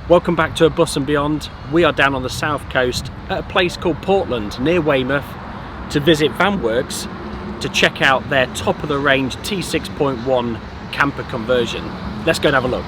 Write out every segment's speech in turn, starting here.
Welcome back to Abus and Beyond. We are down on the south coast at a place called Portland near Weymouth to visit Vanworx to check out their top of the range T6.1 camper conversion. Let's go and have a look.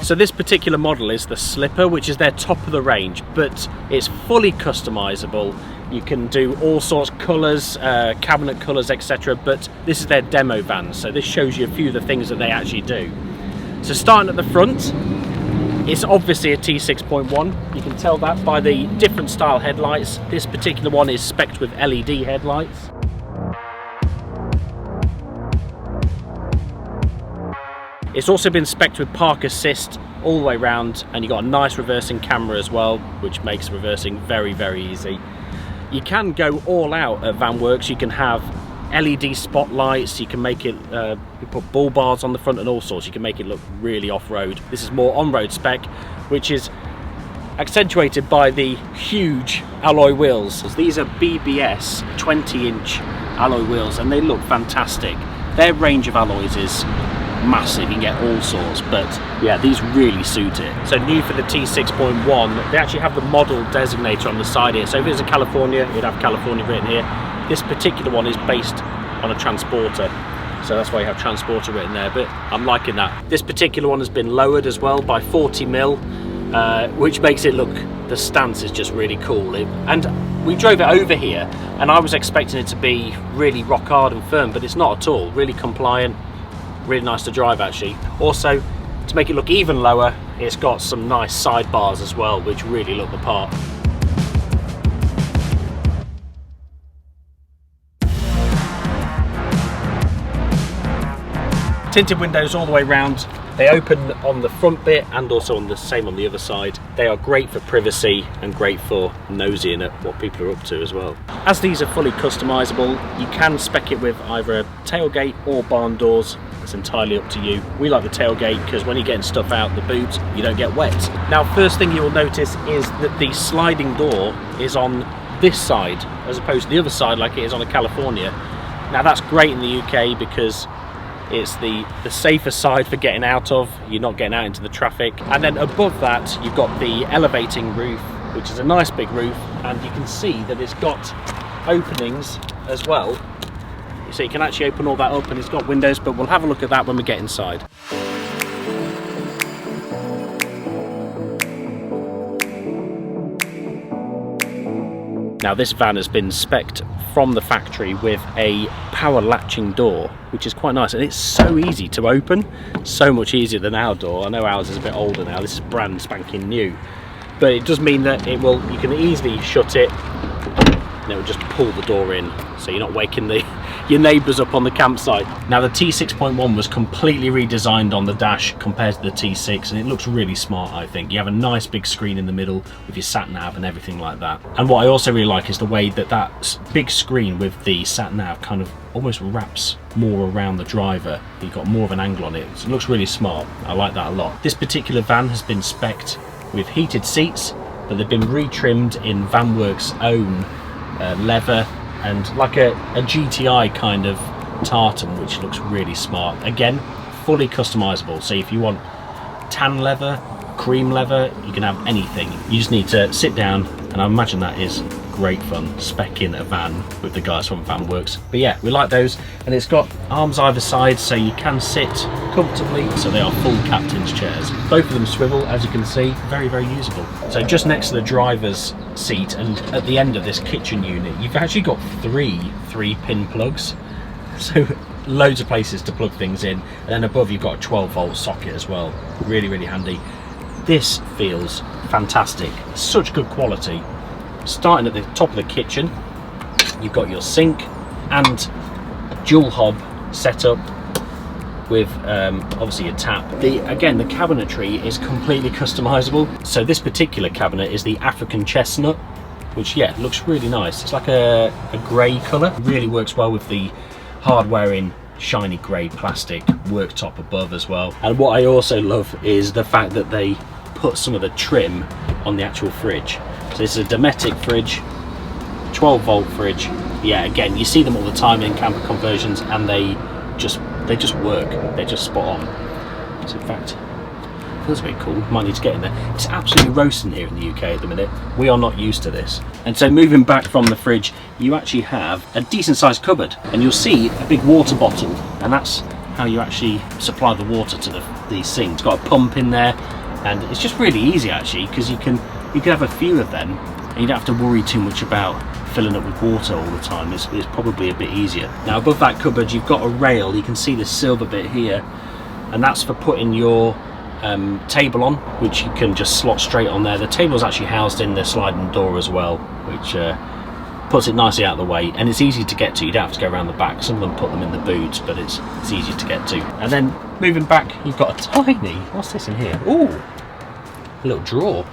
So this particular model is the Slipper, which is their top of the range, but it's fully customizable. You can do all sorts of colours, cabinet colours, etc. But this is their demo van, so this shows you a few of the things that they actually do. So starting at the front, it's obviously a T6.1. You can tell that by the different style headlights. This particular one is specced with LED headlights. It's also been specced with park assist all the way around, and you've got a nice reversing camera as well, which makes reversing very, very easy. You can go all out at Vanworx. You can have LED spotlights, you can make it, you put bull bars on the front and all sorts. You can make it look really off-road. This is more on-road spec, which is accentuated by the huge alloy wheels. These are BBS 20-inch alloy wheels, and they look fantastic. Their range of alloys is massive, you can get all sorts, but yeah, these really suit it. So new for the T6.1, they actually have the model designator on the side here. So if it was a California, you'd have California written here. This particular one is based on a transporter, so that's why you have transporter written there, but I'm liking that. This particular one has been lowered as well by 40mm, which makes it look, the stance is just really cool. And we drove it over here, and I was expecting it to be really rock hard and firm, but it's not at all. Really compliant. Really nice to drive actually. Also, to make it look even lower, it's got some nice sidebars as well, which really look the part. Tinted windows all the way around. They open on the front bit and also on the same on the other side. They are great for privacy and great for nosying at what people are up to as well. As these are fully customizable, you can spec it with either a tailgate or barn doors. It's entirely up to you. We like the tailgate because when you're getting stuff out the boot, you don't get wet. Now, first thing you will notice is that the sliding door is on this side as opposed to the other side like it is on a California. Now that's great in the UK because it's the safer side for getting out of. You're not getting out into the traffic. And then above that, you've got the elevating roof, which is a nice big roof, and you can see that it's got openings as well. So you can actually open all that up, and it's got windows, but we'll have a look at that when we get inside. Now this van has been specced from the factory with a power latching door, which is quite nice, and it's so easy to open, so much easier than our door. I know ours is a bit older now, this is brand spanking new, but it does mean that it will, you can easily shut it and it will just pull the door in, so you're not waking your neighbours up on the campsite. Now the T6.1 was completely redesigned on the dash compared to the T6, and it looks really smart, I think. You have a nice big screen in the middle with your sat nav and everything like that. And what I also really like is the way that that big screen with the sat nav kind of almost wraps more around the driver. You've got more of an angle on it. So it looks really smart. I like that a lot. This particular van has been specced with heated seats, but they've been retrimmed in Vanworx own leather and like a GTI kind of tartan, which looks really smart. Again, fully customizable, so if you want tan leather, cream leather, you can have anything. You just need to sit down, and I imagine that is great fun, specking a van with the guys from Vanworx. But yeah, we like those, and it's got arms either side, so you can sit comfortably, so they are full captain's chairs. Both of them swivel, as you can see, very, very usable. So just next to the driver's seat and at the end of this kitchen unit, you've actually got three 3-pin plugs, so loads of places to plug things in, and then above you've got a 12-volt socket as well. Really, really handy. this feels fantastic. Such good quality. Starting at the top of the kitchen, you've got your sink and dual hob setup with obviously a tap. Again, the cabinetry is completely customizable. So this particular cabinet is the African chestnut, which, yeah, looks really nice. It's like a grey colour. Really works well with the hardware in shiny grey plastic worktop above as well. And what I also love is the fact that they put some of the trim on the actual fridge. So this is a Dometic fridge, 12-volt fridge. Yeah, again, you see them all the time in camper conversions, and they just work. They're just spot on. So in fact, feels a bit cool. Might need to get in there. It's absolutely roasting here in the UK at the minute. We are not used to this. And so moving back from the fridge, you actually have a decent sized cupboard, and you'll see a big water bottle, and that's how you actually supply the water to the sink. It's got a pump in there, and it's just really easy actually, because you can have a few of them and you don't have to worry too much about filling up with water all the time. It's probably a bit easier. Now above that cupboard you've got a rail. You can see the silver bit here, and that's for putting your table on, which you can just slot straight on there. The table is actually housed in the sliding door as well, which puts it nicely out of the way, and it's easy to get to. You don't have to go around the back. Some of them put them in the boots, but it's easy to get to. And then moving back, you've got a tiny, what's this in here? Ooh, a little drawer.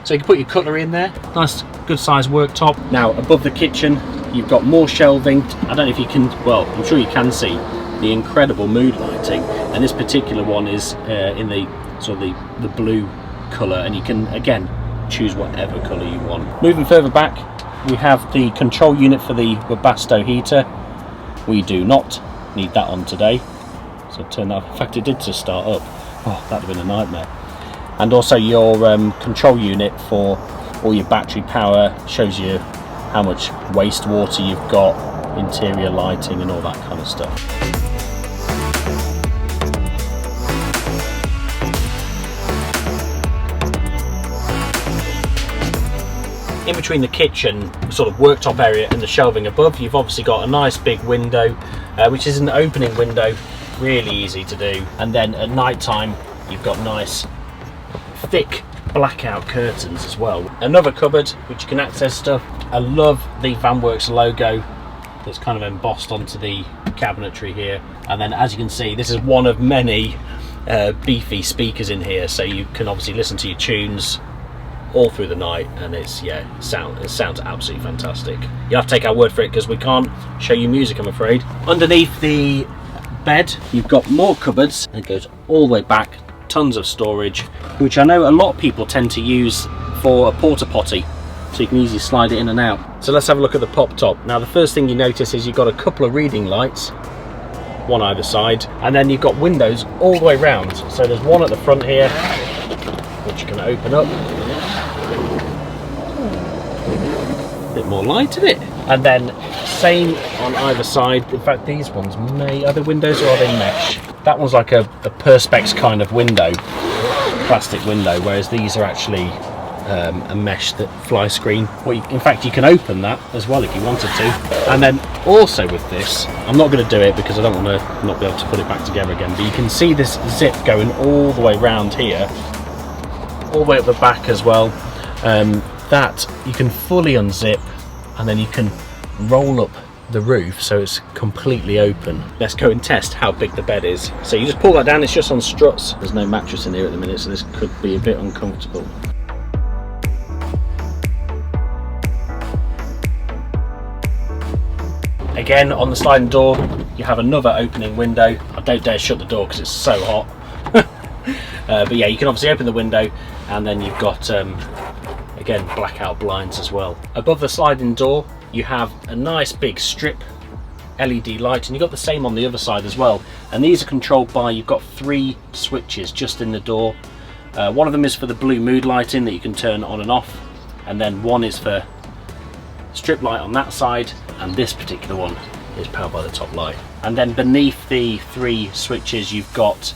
So you can put your cutlery in there. Nice, good sized worktop. Now above the kitchen, you've got more shelving. I don't know if you can, well, I'm sure you can see the incredible mood lighting. And this particular one is in the sort of the blue colour, and you can again choose whatever colour you want. Moving further back, we have the control unit for the Webasto heater. We do not need that on today, so turn that off. In fact, it did just start up. Oh, that'd have been a nightmare. And also your control unit for all your battery power, shows you how much wastewater you've got, interior lighting and all that kind of stuff. In between the kitchen sort of worktop area and the shelving above, you've obviously got a nice big window, which is an opening window, really easy to do. And then at night time you've got nice thick blackout curtains as well. Another cupboard which you can access stuff. I love the Vanworx logo that's kind of embossed onto the cabinetry here. And then as you can see, this is one of many beefy speakers in here, so you can obviously listen to your tunes all through the night, and it sounds absolutely fantastic. You have to take our word for it, because we can't show you music, I'm afraid. Underneath the bed you've got more cupboards, and it goes all the way back, tons of storage, which I know a lot of people tend to use for a porta potty, so you can easily slide it in and out. So let's have a look at the pop top. Now the first thing you notice is you've got a couple of reading lights, one either side, and then you've got windows all the way round. So there's one at the front here which you can open up, bit more light in it, and then same on either side. In fact, these ones are the windows, or are they mesh? That one's like a perspex kind of window, plastic window, whereas these are actually a mesh that fly screen. Well, in fact, you can open that as well if you wanted to. And then also with this, I'm not going to do it because I don't want to not be able to put it back together again, but you can see this zip going all the way round here, all the way up the back as well. That you can fully unzip, and then you can roll up the roof so it's completely open. Let's go and test how big the bed is. So you just pull that down, it's just on struts. There's no mattress in here at the minute, so this could be a bit uncomfortable. Again, on the sliding door you have another opening window. I don't dare shut the door because it's so hot. But yeah, you can obviously open the window, and then you've got again, blackout blinds as well. Above the sliding door you have a nice big strip LED light, and you've got the same on the other side as well. And these are controlled by, you've got 3 switches just in the door. One of them is for the blue mood lighting that you can turn on and off, and then one is for strip light on that side, and this particular one is powered by the top light. And then beneath the 3 switches you've got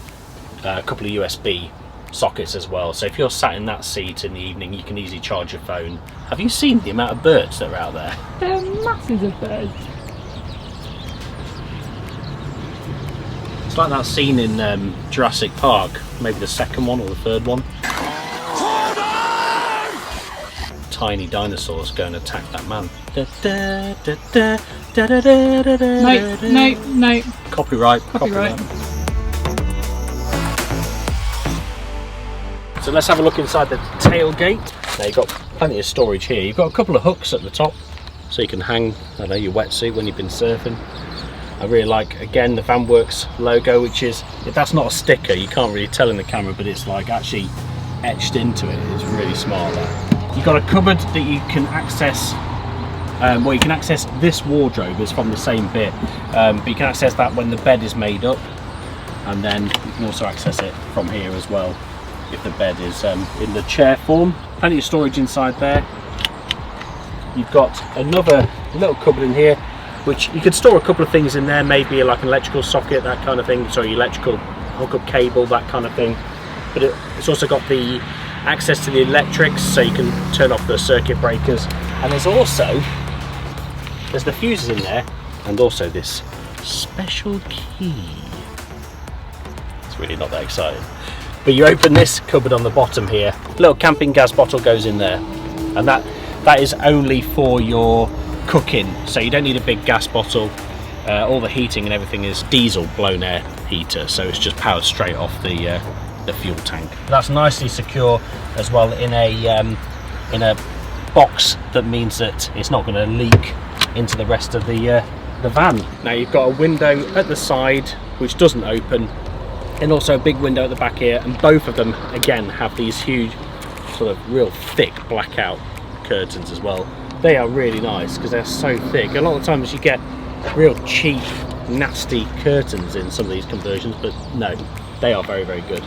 a couple of USB sockets as well, so if you're sat in that seat in the evening you can easily charge your phone. Have you seen the amount of birds that are out there? There are masses of birds. It's like that scene in Jurassic Park, maybe the second one or the third one. tiny dinosaurs go and attack that man. No. Copyright. So let's have a look inside the tailgate. Now you've got plenty of storage here. You've got a couple of hooks at the top so you can hang, I don't know, your wetsuit when you've been surfing. I really like, again, the Vanworx logo, which is, that's not a sticker, you can't really tell in the camera, but it's like actually etched into it. It's really smart, that. You've got a cupboard that you can access. Well, you can access this wardrobe, is from the same bit, but you can access that when the bed is made up, and then you can also access it from here as well if the bed is in the chair form. Plenty of storage inside there. You've got another little cupboard in here, which you could store a couple of things in there, maybe like an electrical socket, that kind of thing, sorry, electrical hookup cable, that kind of thing. But it's also got the access to the electrics, so you can turn off the circuit breakers. And there's the fuses in there, and also this special key. It's really not that exciting. But you open this cupboard on the bottom here, a little camping gas bottle goes in there, and that is only for your cooking, so you don't need a big gas bottle. All the heating and everything is diesel blown air heater, so it's just powered straight off the fuel tank. That's nicely secure as well in a box, that means that it's not going to leak into the rest of the van. Now you've got a window at the side which doesn't open, and also a big window at the back here, and both of them again have these huge sort of real thick blackout curtains as well. They are really nice because they're so thick. A lot of times you get real cheap, nasty curtains in some of these conversions, but no, they are very, very good.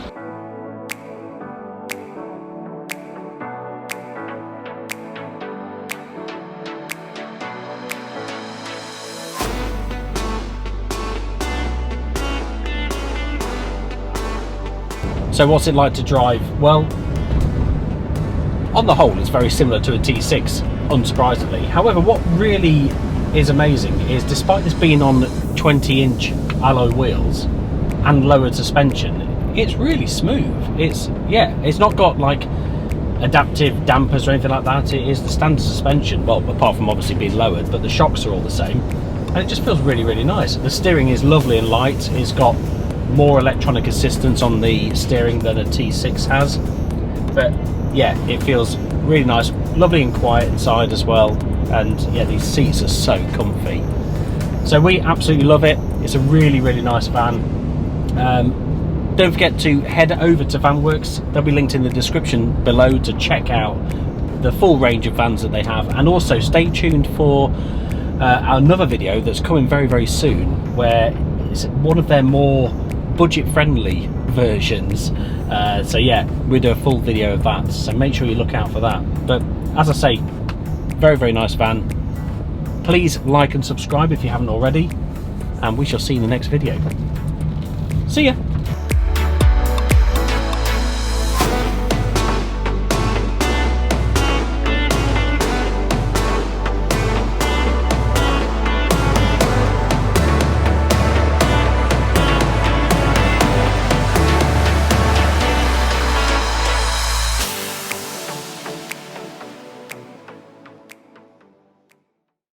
So what's it like to drive? Well, on the whole, it's very similar to a T6, unsurprisingly. However, what really is amazing is, despite this being on 20-inch alloy wheels and lowered suspension, it's really smooth. It's not got like adaptive dampers or anything like that. It is the standard suspension, well, apart from obviously being lowered, but the shocks are all the same, and it just feels really, really nice. The steering is lovely and light. It's got more electronic assistance on the steering than a T6 has, but yeah, it feels really nice, lovely and quiet inside as well, and yeah, these seats are so comfy. So we absolutely love it. It's a really, really nice van. Don't forget to head over to Vanworx. They'll be linked in the description below to check out the full range of vans that they have, and also stay tuned for another video that's coming very, very soon, where it's one of their more budget-friendly versions. So yeah, we'll do a full video of that, so make sure you look out for that. But as I say, very, very nice van. Please like and subscribe if you haven't already, and we shall see you in the next video. See ya.